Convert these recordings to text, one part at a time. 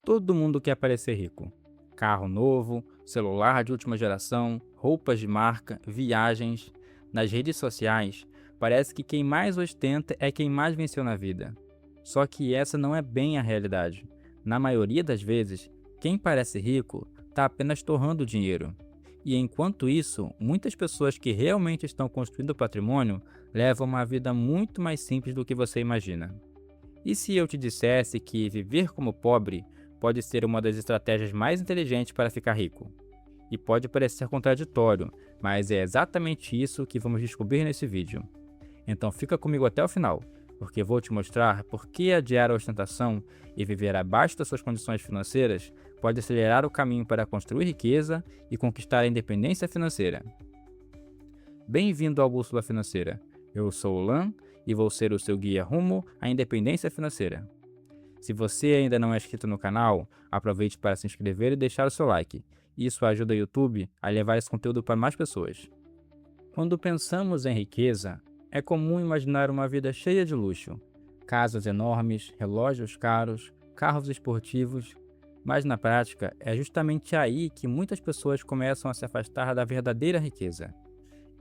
Todo mundo quer parecer rico. Carro novo, celular de última geração, roupas de marca, viagens. Nas redes sociais, parece que quem mais ostenta é quem mais venceu na vida. Só que essa não é bem a realidade. Na maioria das vezes, quem parece rico está apenas torrando dinheiro. E enquanto isso, muitas pessoas que realmente estão construindo patrimônio levam uma vida muito mais simples do que você imagina. E se eu te dissesse que viver como pobre pode ser uma das estratégias mais inteligentes para ficar rico? E pode parecer contraditório, mas é exatamente isso que vamos descobrir nesse vídeo. Então fica comigo até o final, porque vou te mostrar por que adiar a ostentação e viver abaixo das suas condições financeiras pode acelerar o caminho para construir riqueza e conquistar a independência financeira. Bem-vindo ao Bússola Financeira. Eu sou o Lan e vou ser o seu guia rumo à independência financeira. Se você ainda não é inscrito no canal, aproveite para se inscrever e deixar o seu like. Isso ajuda o YouTube a levar esse conteúdo para mais pessoas. Quando pensamos em riqueza, é comum imaginar uma vida cheia de luxo. Casas enormes, relógios caros, carros esportivos. Mas na prática, é justamente aí que muitas pessoas começam a se afastar da verdadeira riqueza.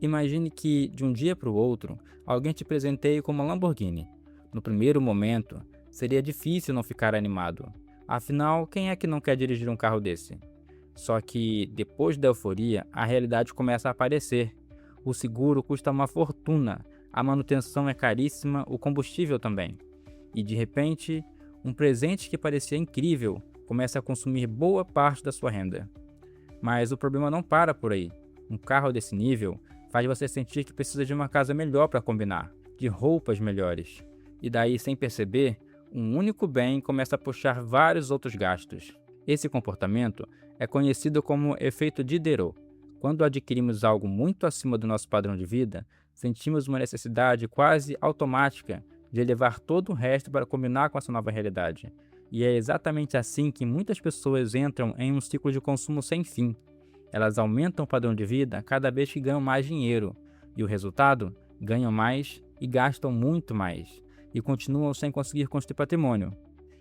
Imagine que, de um dia para o outro, alguém te presenteie com uma Lamborghini. No primeiro momento, seria difícil não ficar animado. Afinal, quem é que não quer dirigir um carro desse? Só que, depois da euforia, a realidade começa a aparecer. O seguro custa uma fortuna, a manutenção é caríssima, o combustível também. E, de repente, um presente que parecia incrível começa a consumir boa parte da sua renda. Mas o problema não para por aí. Um carro desse nível faz você sentir que precisa de uma casa melhor para combinar, de roupas melhores. E daí, sem perceber, um único bem começa a puxar vários outros gastos. Esse comportamento é conhecido como efeito Diderot. Quando adquirimos algo muito acima do nosso padrão de vida, sentimos uma necessidade quase automática de elevar todo o resto para combinar com essa nova realidade. E é exatamente assim que muitas pessoas entram em um ciclo de consumo sem fim. Elas aumentam o padrão de vida cada vez que ganham mais dinheiro, e o resultado? Ganham mais e gastam muito mais, e continuam sem conseguir construir patrimônio.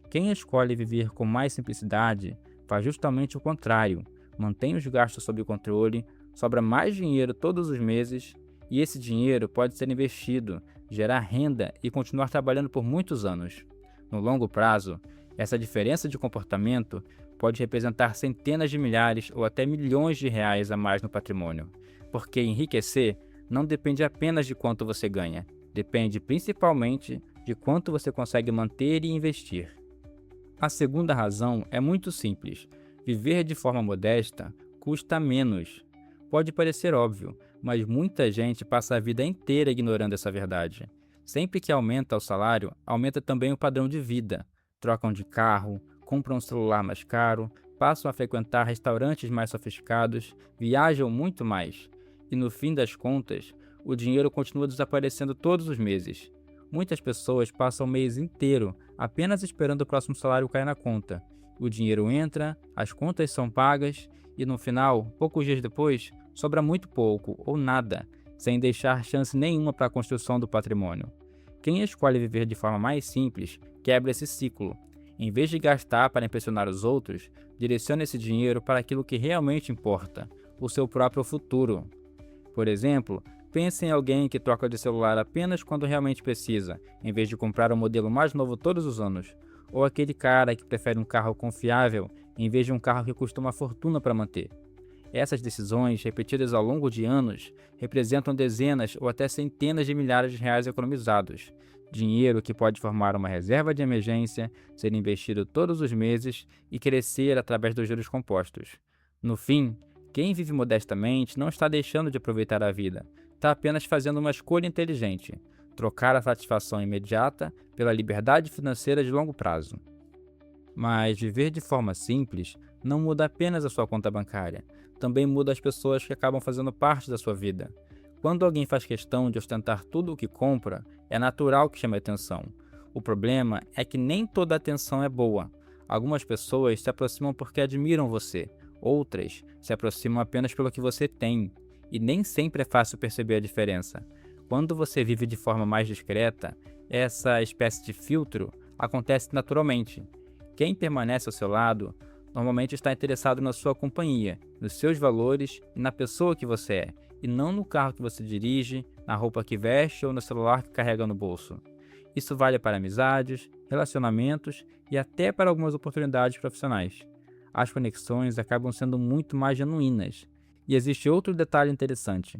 Quem escolhe viver com mais simplicidade faz justamente o contrário, mantém os gastos sob controle, sobra mais dinheiro todos os meses, e esse dinheiro pode ser investido, gerar renda e continuar trabalhando por muitos anos. No longo prazo, essa diferença de comportamento pode representar centenas de milhares ou até milhões de reais a mais no patrimônio, porque enriquecer não depende apenas de quanto você ganha, depende principalmente de quanto você consegue manter e investir. A segunda razão é muito simples: viver de forma modesta custa menos. Pode parecer óbvio, mas muita gente passa a vida inteira ignorando essa verdade. Sempre que aumenta o salário, aumenta também o padrão de vida. Trocam de carro, compram um celular mais caro, passam a frequentar restaurantes mais sofisticados, viajam muito mais. E no fim das contas, o dinheiro continua desaparecendo todos os meses. Muitas pessoas passam o mês inteiro apenas esperando o próximo salário cair na conta. O dinheiro entra, as contas são pagas e no final, poucos dias depois, sobra muito pouco ou nada, sem deixar chance nenhuma para a construção do patrimônio. Quem escolhe viver de forma mais simples quebra esse ciclo. Em vez de gastar para impressionar os outros, direciona esse dinheiro para aquilo que realmente importa, o seu próprio futuro. Por exemplo, pense em alguém que troca de celular apenas quando realmente precisa, em vez de comprar um modelo mais novo todos os anos. Ou aquele cara que prefere um carro confiável em vez de um carro que custa uma fortuna para manter. Essas decisões, repetidas ao longo de anos, representam dezenas ou até centenas de milhares de reais economizados. Dinheiro que pode formar uma reserva de emergência, ser investido todos os meses e crescer através dos juros compostos. No fim, quem vive modestamente não está deixando de aproveitar a vida, está apenas fazendo uma escolha inteligente: trocar a satisfação imediata pela liberdade financeira de longo prazo. Mas viver de forma simples não muda apenas a sua conta bancária, também muda as pessoas que acabam fazendo parte da sua vida. Quando alguém faz questão de ostentar tudo o que compra, é natural que chame atenção. O problema é que nem toda atenção é boa. Algumas pessoas se aproximam porque admiram você, outras se aproximam apenas pelo que você tem, e nem sempre é fácil perceber a diferença. Quando você vive de forma mais discreta, essa espécie de filtro acontece naturalmente. Quem permanece ao seu lado normalmente está interessado na sua companhia, nos seus valores e na pessoa que você é, e não no carro que você dirige, na roupa que veste ou no celular que carrega no bolso. Isso vale para amizades, relacionamentos e até para algumas oportunidades profissionais. As conexões acabam sendo muito mais genuínas. E existe outro detalhe interessante.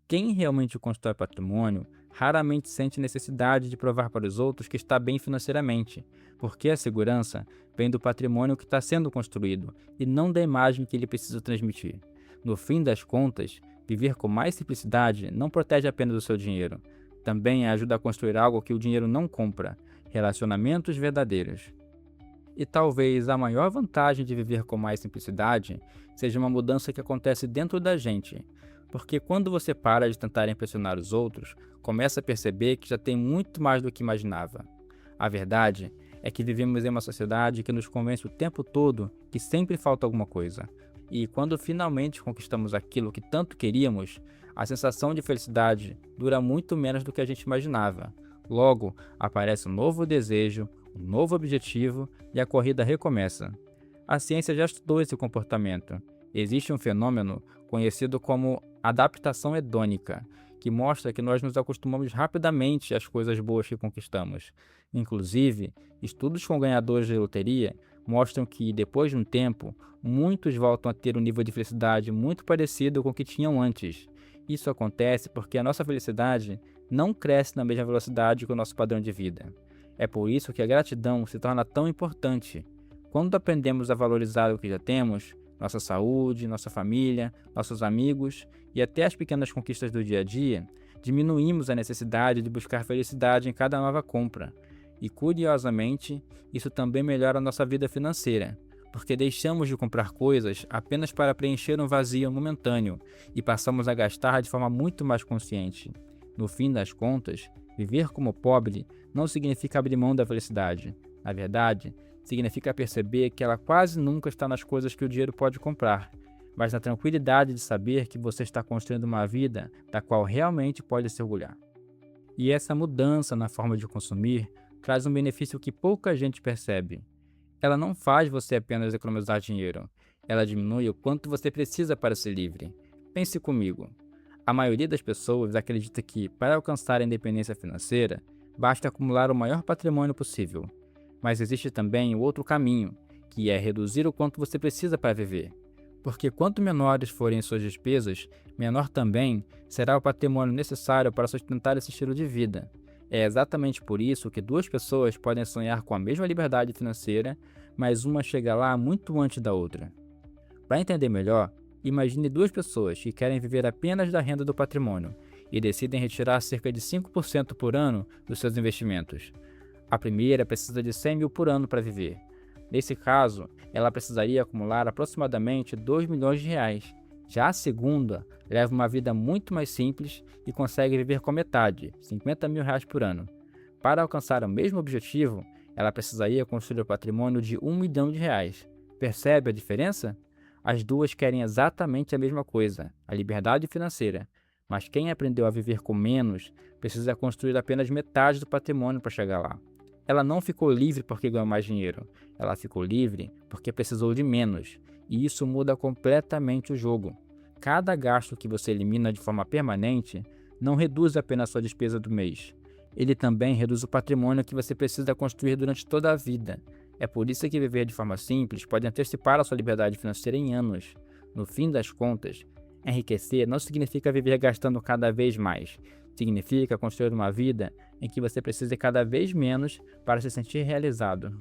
Quem realmente constrói patrimônio raramente sente necessidade de provar para os outros que está bem financeiramente, porque a segurança vem do patrimônio que está sendo construído e não da imagem que ele precisa transmitir. No fim das contas, viver com mais simplicidade não protege apenas o seu dinheiro, também ajuda a construir algo que o dinheiro não compra: relacionamentos verdadeiros. E talvez a maior vantagem de viver com mais simplicidade seja uma mudança que acontece dentro da gente. Porque quando você para de tentar impressionar os outros, começa a perceber que já tem muito mais do que imaginava. A verdade é que vivemos em uma sociedade que nos convence o tempo todo que sempre falta alguma coisa. E quando finalmente conquistamos aquilo que tanto queríamos, a sensação de felicidade dura muito menos do que a gente imaginava. Logo, aparece um novo desejo, um novo objetivo e a corrida recomeça. A ciência já estudou esse comportamento. Existe um fenômeno conhecido como adaptação hedônica, que mostra que nós nos acostumamos rapidamente às coisas boas que conquistamos. Inclusive, estudos com ganhadores de loteria mostram que, depois de um tempo, muitos voltam a ter um nível de felicidade muito parecido com o que tinham antes. Isso acontece porque a nossa felicidade não cresce na mesma velocidade que o nosso padrão de vida. É por isso que a gratidão se torna tão importante. Quando aprendemos a valorizar o que já temos, nossa saúde, nossa família, nossos amigos e até as pequenas conquistas do dia a dia, diminuímos a necessidade de buscar felicidade em cada nova compra. E, curiosamente, isso também melhora a nossa vida financeira, porque deixamos de comprar coisas apenas para preencher um vazio momentâneo e passamos a gastar de forma muito mais consciente. No fim das contas, viver como pobre não significa abrir mão da felicidade. Na verdade, significa perceber que ela quase nunca está nas coisas que o dinheiro pode comprar, mas na tranquilidade de saber que você está construindo uma vida da qual realmente pode se orgulhar. E essa mudança na forma de consumir traz um benefício que pouca gente percebe. Ela não faz você apenas economizar dinheiro, ela diminui o quanto você precisa para ser livre. Pense comigo. A maioria das pessoas acredita que, para alcançar a independência financeira, basta acumular o maior patrimônio possível. Mas existe também o outro caminho, que é reduzir o quanto você precisa para viver. Porque quanto menores forem suas despesas, menor também será o patrimônio necessário para sustentar esse estilo de vida. É exatamente por isso que duas pessoas podem sonhar com a mesma liberdade financeira, mas uma chega lá muito antes da outra. Para entender melhor, imagine duas pessoas que querem viver apenas da renda do patrimônio e decidem retirar cerca de 5% por ano dos seus investimentos. A primeira precisa de 100 mil por ano para viver. Nesse caso, ela precisaria acumular aproximadamente 2 milhões de reais. Já a segunda leva uma vida muito mais simples e consegue viver com metade, 50 mil reais por ano. Para alcançar o mesmo objetivo, ela precisaria construir um patrimônio de 1 milhão de reais. Percebe a diferença? As duas querem exatamente a mesma coisa, a liberdade financeira. Mas quem aprendeu a viver com menos precisa construir apenas metade do patrimônio para chegar lá. Ela não ficou livre porque ganhou mais dinheiro. Ela ficou livre porque precisou de menos. E isso muda completamente o jogo. Cada gasto que você elimina de forma permanente não reduz apenas a sua despesa do mês. Ele também reduz o patrimônio que você precisa construir durante toda a vida. É por isso que viver de forma simples pode antecipar a sua liberdade financeira em anos. No fim das contas, enriquecer não significa viver gastando cada vez mais. Significa construir uma vida em que você precisa cada vez menos para se sentir realizado.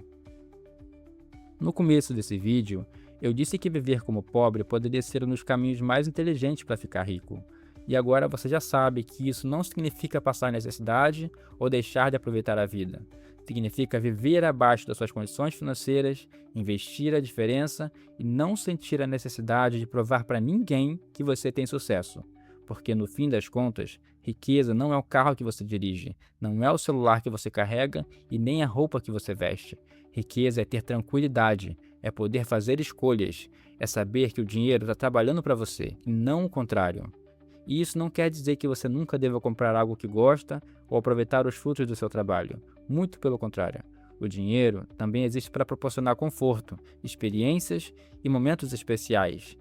No começo desse vídeo, eu disse que viver como pobre poderia ser um dos caminhos mais inteligentes para ficar rico. E agora você já sabe que isso não significa passar necessidade ou deixar de aproveitar a vida. Significa viver abaixo das suas condições financeiras, investir a diferença e não sentir a necessidade de provar para ninguém que você tem sucesso. Porque no fim das contas, riqueza não é o carro que você dirige, não é o celular que você carrega e nem a roupa que você veste. Riqueza é ter tranquilidade, é poder fazer escolhas, é saber que o dinheiro está trabalhando para você e não o contrário. E isso não quer dizer que você nunca deva comprar algo que gosta ou aproveitar os frutos do seu trabalho. Muito pelo contrário. O dinheiro também existe para proporcionar conforto, experiências e momentos especiais.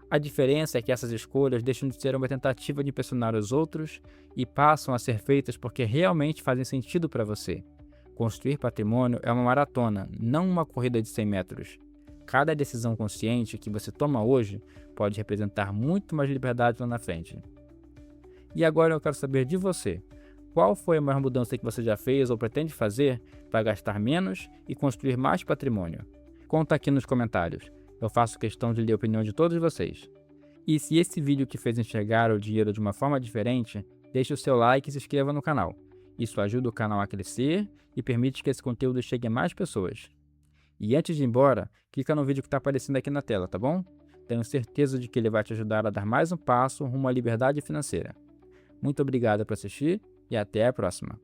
A diferença é que essas escolhas deixam de ser uma tentativa de impressionar os outros e passam a ser feitas porque realmente fazem sentido para você. Construir patrimônio é uma maratona, não uma corrida de 100 metros. Cada decisão consciente que você toma hoje pode representar muito mais liberdade lá na frente. E agora eu quero saber de você. Qual foi a maior mudança que você já fez ou pretende fazer para gastar menos e construir mais patrimônio? Conta aqui nos comentários. Eu faço questão de ler a opinião de todos vocês. E se esse vídeo te fez enxergar o dinheiro de uma forma diferente, deixe o seu like e se inscreva no canal. Isso ajuda o canal a crescer e permite que esse conteúdo chegue a mais pessoas. E antes de ir embora, clica no vídeo que está aparecendo aqui na tela, tá bom? Tenho certeza de que ele vai te ajudar a dar mais um passo rumo à liberdade financeira. Muito obrigado por assistir e até a próxima.